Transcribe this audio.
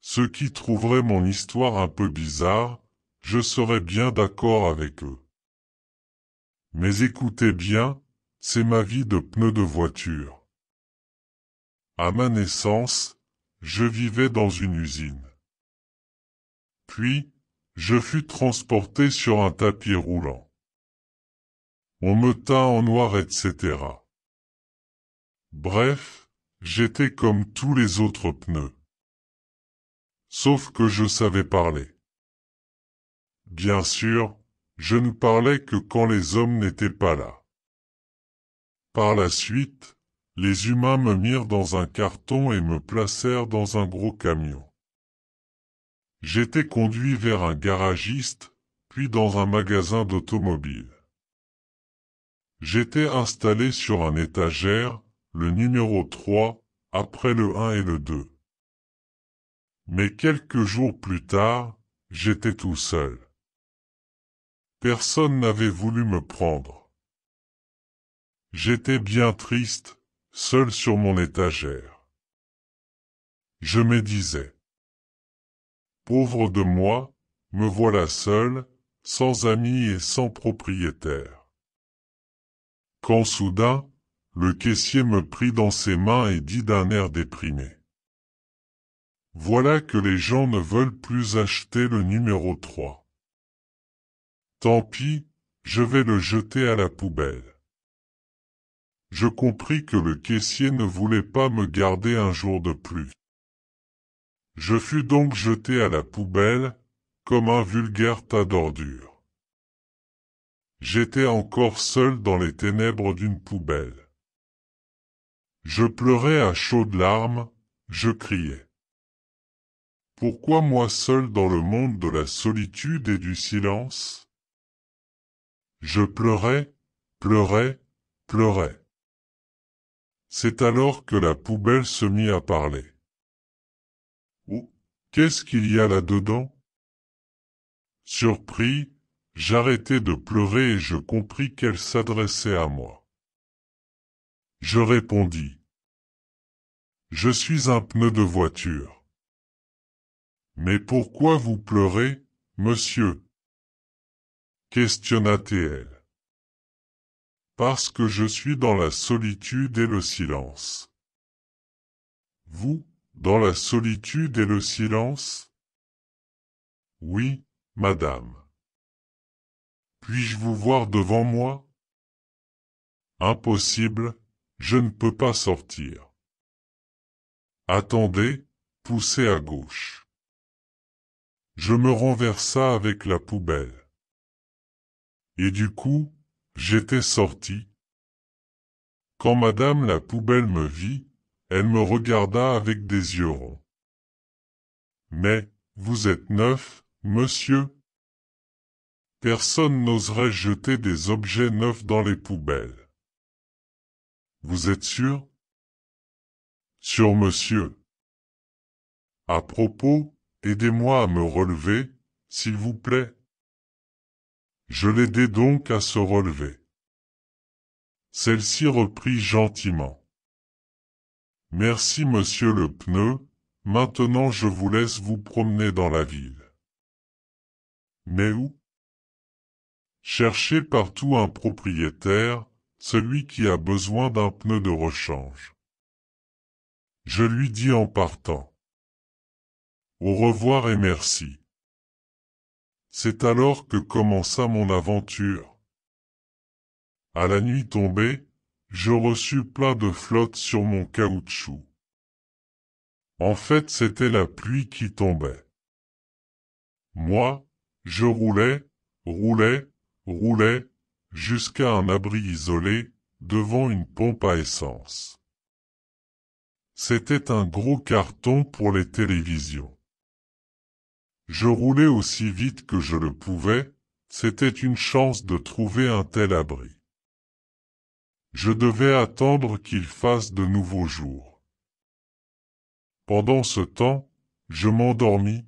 Ceux qui trouveraient mon histoire un peu bizarre, je serais bien d'accord avec eux. Mais écoutez bien, c'est ma vie de pneu de voiture. À ma naissance, je vivais dans une usine. Puis, je fus transporté sur un tapis roulant. On me teint en noir, etc. Bref, j'étais comme tous les autres pneus. Sauf que je savais parler. Bien sûr, je ne parlais que quand les hommes n'étaient pas là. Par la suite, les humains me mirent dans un carton et me placèrent dans un gros camion. J'étais conduit vers un garagiste, puis dans un magasin d'automobile. J'étais installé sur un étagère, le numéro 3, après le 1 et le 2. Mais quelques jours plus tard, j'étais tout seul. Personne n'avait voulu me prendre. J'étais bien triste, seul sur mon étagère. Je me disais, pauvre de moi, me voilà seul, sans amis et sans propriétaire. Quand soudain, le caissier me prit dans ses mains et dit d'un air déprimé. Voilà que les gens ne veulent plus acheter le numéro 3. Tant pis, je vais le jeter à la poubelle. Je compris que le caissier ne voulait pas me garder un jour de plus. Je fus donc jeté à la poubelle, comme un vulgaire tas d'ordures. J'étais encore seul dans les ténèbres d'une poubelle. Je pleurais à chaudes larmes, je criais. Pourquoi moi seul dans le monde de la solitude et du silence? Je pleurais, pleurais, pleurais. C'est alors que la poubelle se mit à parler. Oh, qu'est-ce qu'il y a là-dedans? Surpris, j'arrêtai de pleurer et je compris qu'elle s'adressait à moi. Je répondis. Je suis un pneu de voiture. Mais pourquoi vous pleurez, monsieur? Questionna-t-elle. Parce que je suis dans la solitude et le silence. Vous, dans la solitude et le silence? Oui, madame. Puis-je vous voir devant moi? Impossible, je ne peux pas sortir. Attendez, poussez à gauche. Je me renversa avec la poubelle. Et du coup, j'étais sorti. Quand madame la poubelle me vit, elle me regarda avec des yeux ronds. Mais, vous êtes neuf, monsieur? Personne n'oserait jeter des objets neufs dans les poubelles. Vous êtes sûr? Sûr, monsieur. À propos, aidez-moi à me relever, s'il vous plaît. Je l'aidai donc à se relever. Celle-ci reprit gentiment. Merci monsieur le pneu, maintenant je vous laisse vous promener dans la ville. Mais où? Cherchez partout un propriétaire, celui qui a besoin d'un pneu de rechange. Je lui dis en partant. Au revoir et merci. C'est alors que commença mon aventure. À la nuit tombée, je reçus plein de flotte sur mon caoutchouc. En fait, c'était la pluie qui tombait. Moi, je roulais, roulais, roulais, jusqu'à un abri isolé, devant une pompe à essence. C'était un gros carton pour les télévisions. Je roulais aussi vite que je le pouvais, c'était une chance de trouver un tel abri. Je devais attendre qu'il fasse de nouveaux jours. Pendant ce temps, je m'endormis,